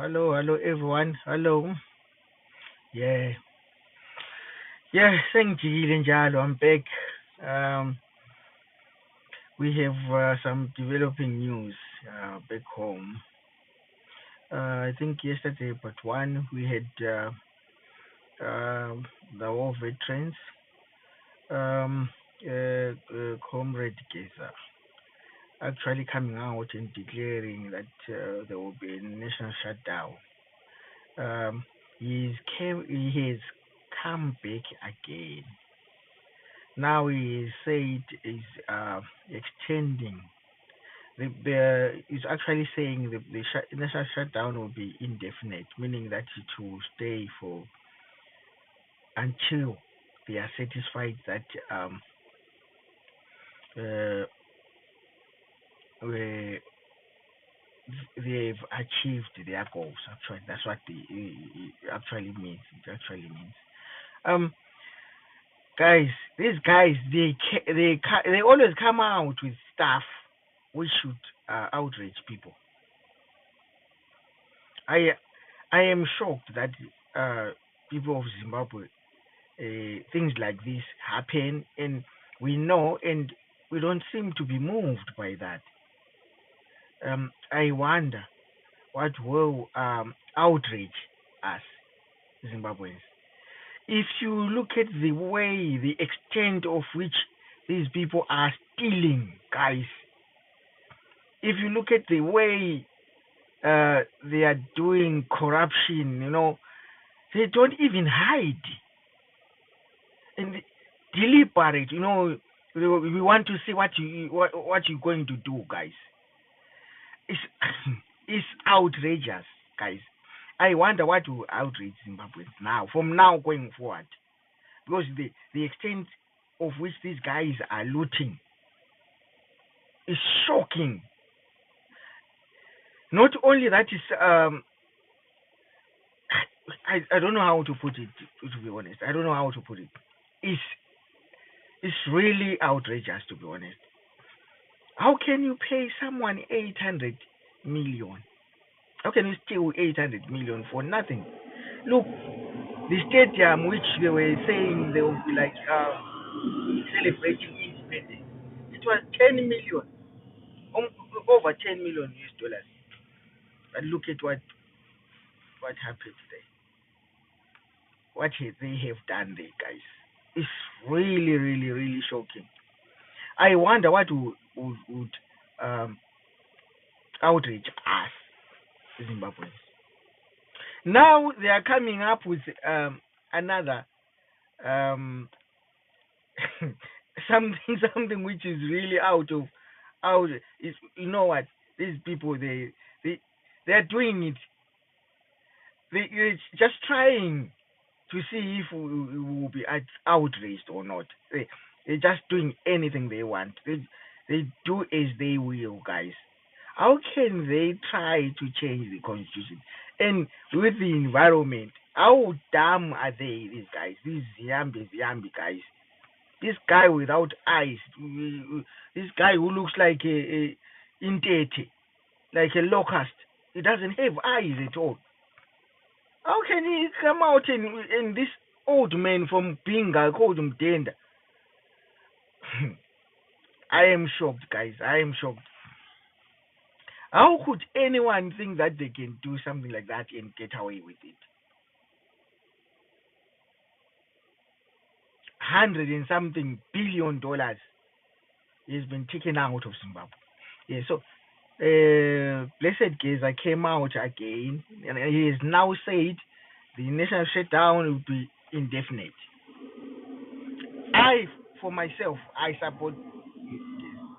hello everyone. Hello. Yeah, yeah. Sengijikile njalo. I'm back. Um, we have some developing news back home. I think yesterday, but one we had the war veterans, um, Comrade Geza, actually coming out and declaring that there will be a national shutdown. Um, he has come back again. Now he said is extending. Is actually saying the national shutdown will be indefinite, meaning that it will stay for until they are satisfied that uh, uh, they've achieved their goals. Actually, that's what it actually means. It actually means. Um, guys, these guys they always come out with stuff which should outrage people. I I am shocked that people of Zimbabwe things like this happen, and we know, and we don't seem to be moved by that. I wonder what will outrage us Zimbabweans. If you look at the way, the extent of which these people are stealing, guys, if you look at the way they are doing corruption, they don't even hide and deliberate. We want to see what you're going to do, guys. It's it's outrageous, guys. I wonder what will outrage Zimbabweans now, from now going forward, because the extent of which these guys are looting is shocking. Not only that is I don't know how to put it, to be honest. I don't know how to put it. It's it's really outrageous, to be honest. How can you pay someone 800 million? How can you steal 800 million for nothing? Look, the stadium which they were saying they will be like celebrating independence, it was 10 million, over 10 million US dollars. But look at what happened there. What they have done there, guys. It's really, really, really shocking. I wonder what would outrage us, Zimbabweans. Now they are coming up with another um, something which is really out. Is, you know what, these people they are doing it. They're just trying to see if we will be outraged or not. They're just doing anything they want. They do as they will, guys. How can they try to change the constitution? And with the environment, how dumb are they, these guys? These Yambi guys. This guy without eyes, this guy who looks like a intete, like a locust. He doesn't have eyes at all. How can he come out and this old man from Binga called him Denda? I am shocked, guys. I am shocked. How could anyone think that they can do something like that and get away with it? 100 and something billion has been taken out of Zimbabwe. Yeah, so Blessed Geza came out again, and he has now said the national shutdown will be indefinite. I, for myself, I support.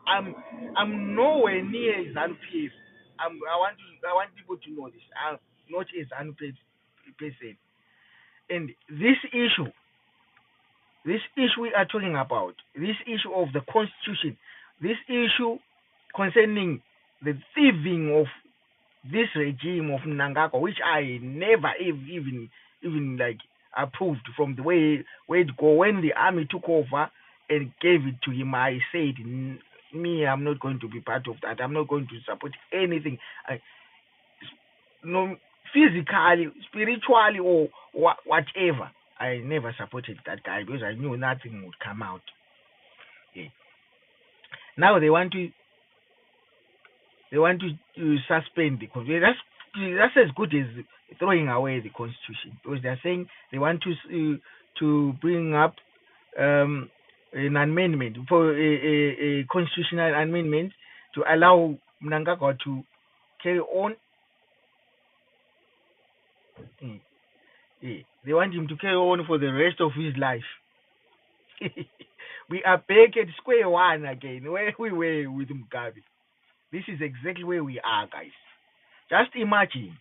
I'm I'm nowhere near ZANU PF. I want people to know this. I'm not a ZANU person. And this issue we are talking about, this issue of the constitution, this issue concerning the thieving of this regime of Mnangagwa, which I never even like approved from the way where it go when the army took over and gave it to him. I said, me, I'm not going to be part of that. I'm not going to support anything. No, physically, spiritually, or whatever. I never supported that guy because I knew nothing would come out. Yeah. Now they want to suspend the constitution. That's as good as throwing away the constitution, because they're saying they want to bring up an amendment for a constitutional amendment to allow Mnangagwa to carry on. They want him to carry on for the rest of his life. We are back at square one again, where we were with Mugabe. This is exactly where we are, guys. Just imagine.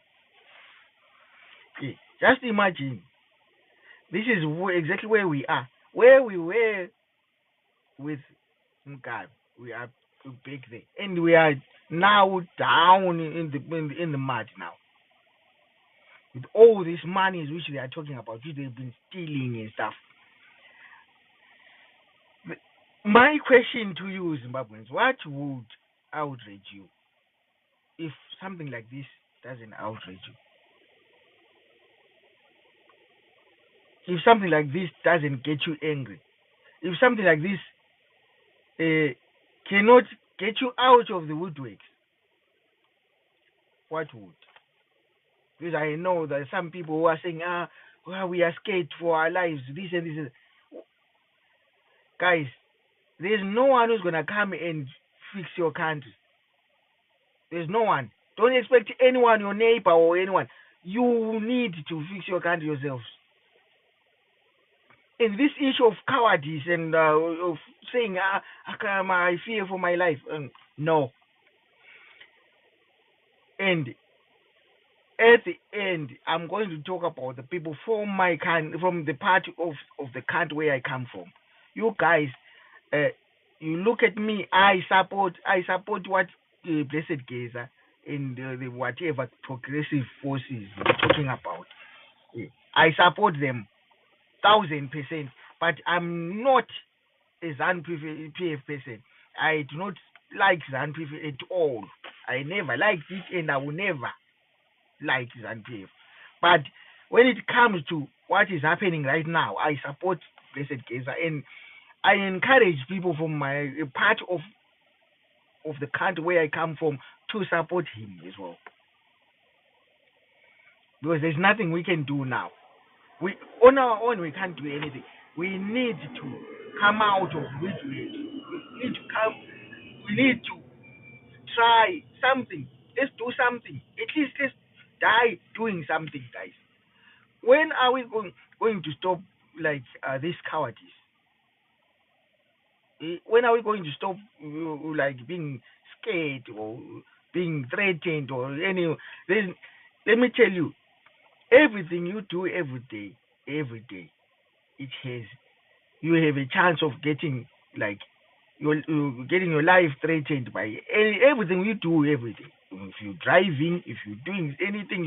Just imagine. This is exactly where we are. Where we were with Mugabe. We are back there. And we are now down in the mud now. With all these monies which they are talking about, which they've been stealing and stuff. My question to you, Zimbabweans, what would outrage you if something like this doesn't outrage you? If something like this doesn't get you angry, if something like this cannot get you out of the woodworks, what would? Because I know that some people who are saying, well, we are scared for our lives, this and this. Guys, there's no one who's going to come and fix your country. There's no one. Don't expect anyone, your neighbor or anyone. You need to fix your country yourselves. And this issue of cowardice and of saying, I fear for my life. No. And at the end, I'm going to talk about the people from my country, from the part of the country where I come from. You guys, you look at me. I support what Blessed Geza and the whatever progressive forces are talking about. I support them 1,000%, but I'm not a ZANU-PF person. I do not like ZANU-PF at all. I never liked it, and I will never like ZANU-PF. But when it comes to what is happening right now, I support Blessed Geza, and I encourage people from my part of the country where I come from to support him as well. Because there's nothing we can do now. We on our own we can't do anything. We need to come out of which we need to come. We need to try something. Let's do something. At least let's die doing something, guys. When are we going to stop like this cowardice? When are we going to stop like being scared or being threatened or any? Let me tell you, everything you do every day, you have a chance of getting like getting your life threatened by everything you do every day. If you're driving, if you're doing anything,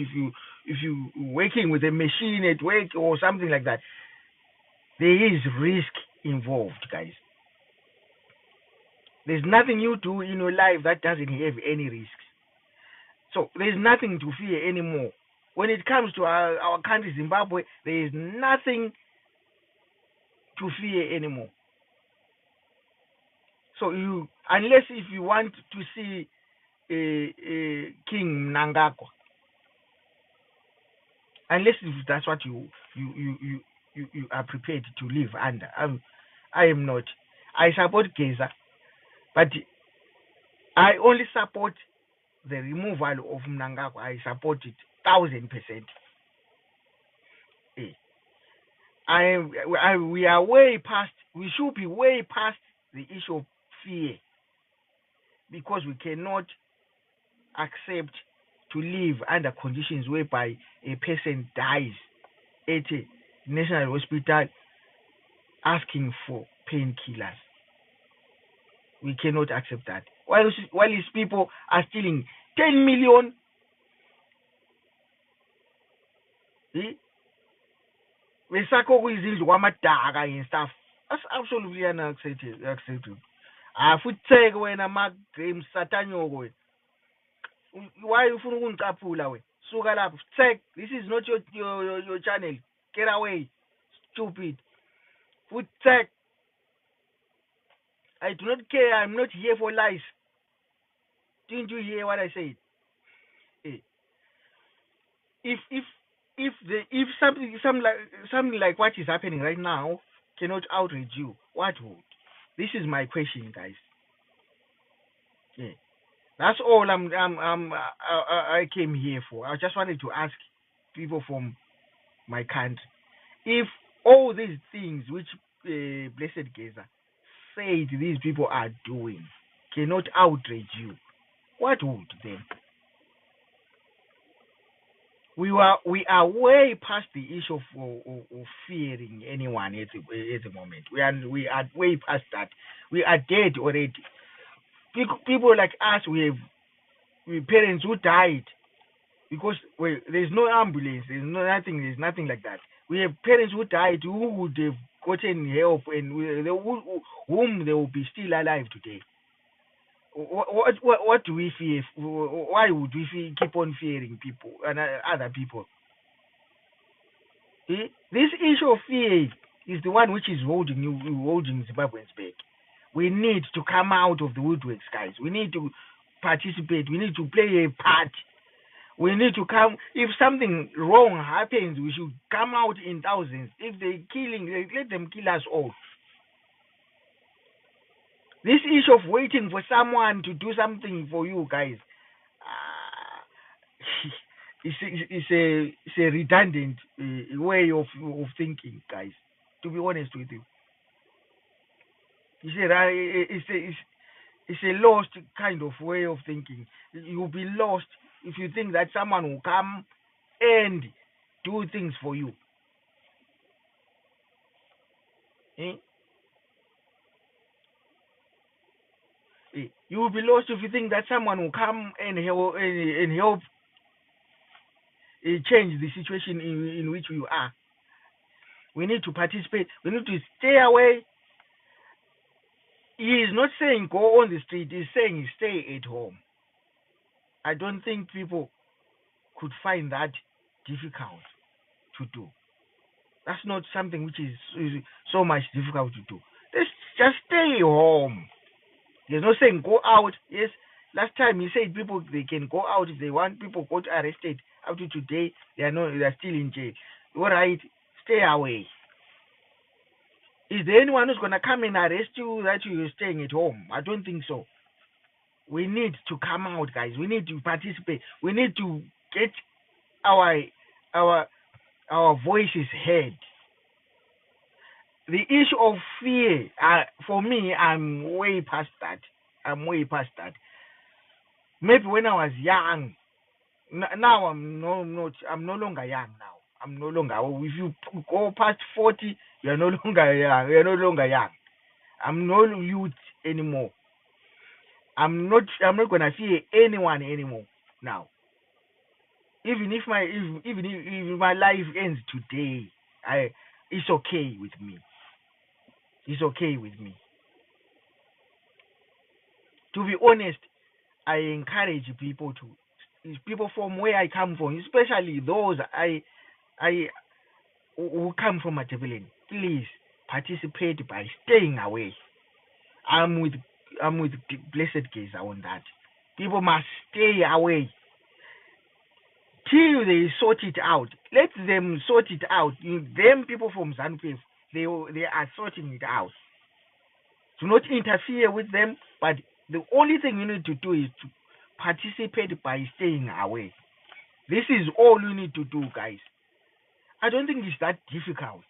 if you working with a machine at work or something like that, there is risk involved, guys. There's nothing you do in your life that doesn't have any risks. So there's nothing to fear anymore. When it comes to our country, Zimbabwe, there is nothing to fear anymore. So unless if you want to see King Mnangagwa, unless if that's what you are prepared to live under, I am not. I support Geza, but I only support the removal of Mnangagwa. I support it 1,000%. We are way past. We should be way past the issue of fear, because we cannot accept to live under conditions whereby a person dies at a national hospital asking for painkillers. We cannot accept that. While these people are stealing 10 million, besakho kuyizindlu kwamadaka and stuff. That's absolutely unacceptable. Futheke wena ma games satanyoko wena. Why ufuna ukungicaphula wena? suka lapho. Check, this is not your channel. Get away, stupid. Food check. I do not care. I'm not here for lies. Didn't you hear what I said? Eh, if something like what is happening right now cannot outrage you, what would? This is my question, guys. Yeah. That's all I came here for. I just wanted to ask people from my country if all these things which Blessed Geza said these people are doing cannot outrage you, what would then? We are way past the issue of fearing anyone at the moment. We are way past that. We are dead already. People like us, we parents who died because there's no ambulance, there's nothing like that. We have parents who died who would have gotten help and whom they will be still alive today. What do we fear? Why would we keep on fearing people and other people? This issue of fear is the one which is holding Zimbabweans back. We need to come out of the woodworks, guys. We need to participate. We need to play a part. We need to come. If something wrong happens, we should come out in thousands. If they're killing, let them kill us all. This issue of waiting for someone to do something for you, guys, it's a redundant way of thinking, guys. To be honest with you, it's a lost kind of way of thinking. You'll be lost if you think that someone will come and do things for you. Eh? You will be lost if you think that someone will come and help change the situation in which you are. We need to participate. We need to stay away. He is not saying go on the street. He's saying stay at home. I don't think people could find that difficult to do. That's not something which is so much difficult to do. Let's just stay home. He's not saying go out. Yes, last time he said people they can go out if they want. People got arrested. Up to today, they are still in jail. All right, stay away. Is there anyone who's gonna come and arrest you that you're staying at home? I don't think so. We need to come out, guys. We need to participate. We need to get our voices heard. The issue of fear, for me, I'm way past that. Maybe when I was young. Now I'm no longer young now. I'm no longer. If you go past 40, you're no longer young. You're no longer young. I'm no youth anymore. I'm not gonna fear anyone anymore now. Even if my life ends today, it's okay with me. It's okay with me. To be honest, I encourage people from where I come from, especially those who come from Matabeleland, please participate by staying away. I'm with Blessed Geza on that. People must stay away till they sort it out. Let them sort it out. Them people from ZANU-PF, they are sorting it out. Do not interfere with them, but the only thing you need to do is to participate by staying away. This is all you need to do, guys. I don't think it's that difficult.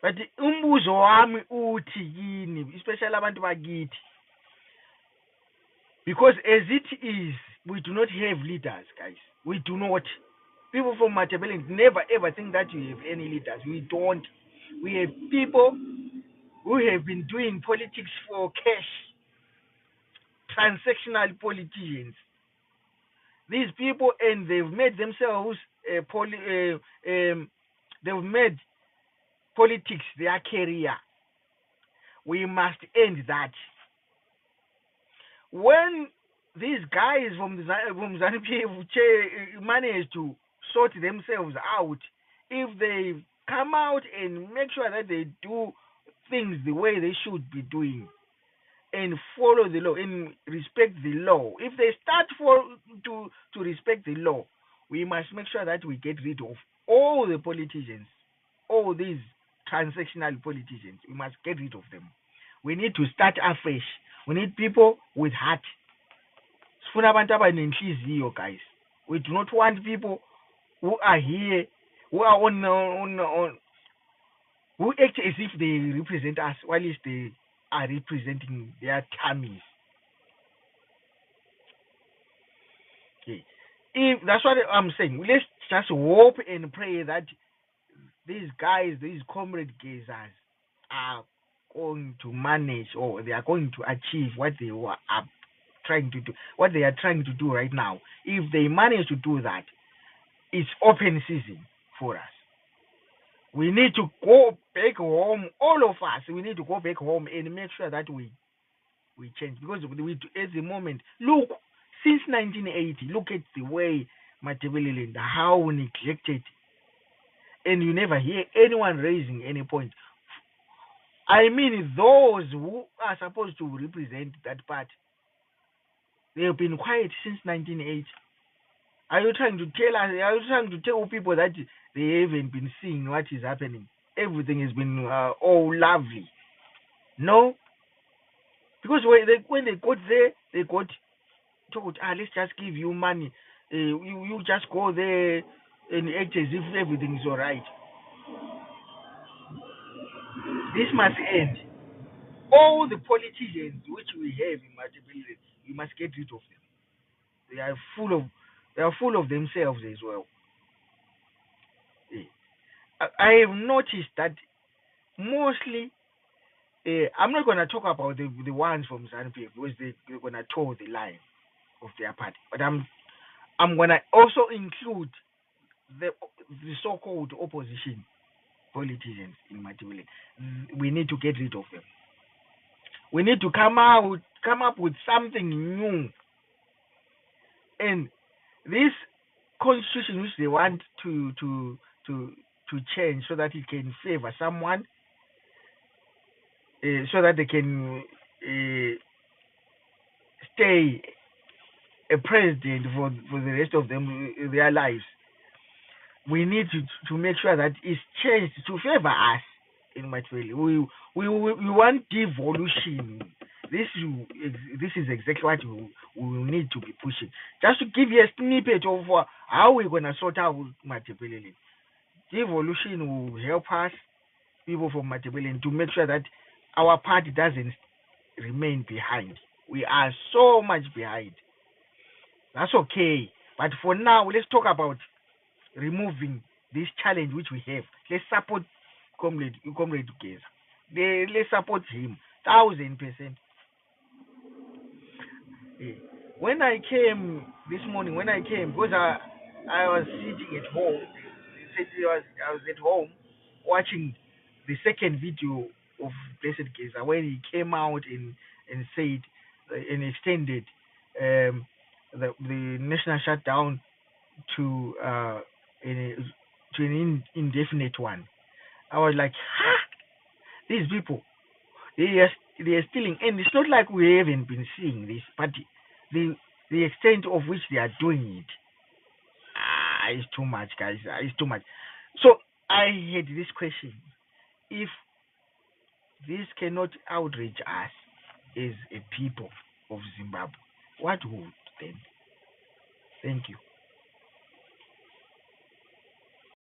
But umbuzo wami uthi yini, especially abantu bakithi, because as it is, we do not have leaders, guys. We do not. People from Matabeleland never ever think that we have any leaders. We don't. We have people who have been doing politics for cash, transactional politicians. These people, and they've made themselves they've made politics their career. We must end that. When these guys from ZANU-PF manage to sort themselves out, if they come out and make sure that they do things the way they should be doing and follow the law and respect the law, if they start to respect the law, we must make sure that we get rid of all the politicians, all these transactional politicians. We must get rid of them. We need to start afresh. We need people with heart. Sifuna abantu abanenhliziyo, guys. We do not want people who are here, who are on who act as if they represent us, while they are representing their tummies. Okay. If that's what I'm saying, let's just hope and pray that these guys, these comrade gazers, are going to manage, or they are going to achieve what they are trying to do, what they are trying to do right now. If they manage to do that, it's open season for us. We need to go back home, all of us. We need to go back home and make sure that we change, because at the moment, look, since 1980, look at the way Matabeleland, how neglected, and you never hear anyone raising any point. I mean, those who are supposed to represent that part, they have been quiet since 1980. Are you trying to tell us? Are you trying to tell people that they haven't been seeing what is happening? Everything has been all lovely. No, because when they got there, they got told, let's just give you money. You just go there and act as if everything is all right. This must end. All the politicians which we have in Matabeleland, we must get rid of them. They are full of themselves as well. I have noticed that mostly, I'm not going to talk about the ones from ZANU-PF because they're going to toe the line of their party, but I'm going to also include the so-called opposition politicians in Matabeleland. We need to get rid of them. We need to come up with something new. And this constitution which they want to change so that it can favor someone, so that they can stay a president for the rest of their lives. We need to make sure that it's changed to favor us in Matabeleland. We want devolution. This is exactly what we will need to be pushing. Just to give you a snippet of how we're going to sort out Matabeleland. Devolution will help us, people from Matabeleland, to make sure that our party doesn't remain behind. We are so much behind. That's okay. But for now, let's talk about removing this challenge which we have. Let's support Comrade together. Let's support him 1,000%. When I came this morning, because I was sitting at home, I was at home watching the second video of Blessed Geza when he came out and said and extended the national shutdown to an indefinite one. I was like, these people, they are stealing, and it's not like we haven't been seeing this, but the extent of which they are doing it is too much, guys. It's too much. So I had this question: if this cannot outrage us as a people of Zimbabwe, what would then? Thank you.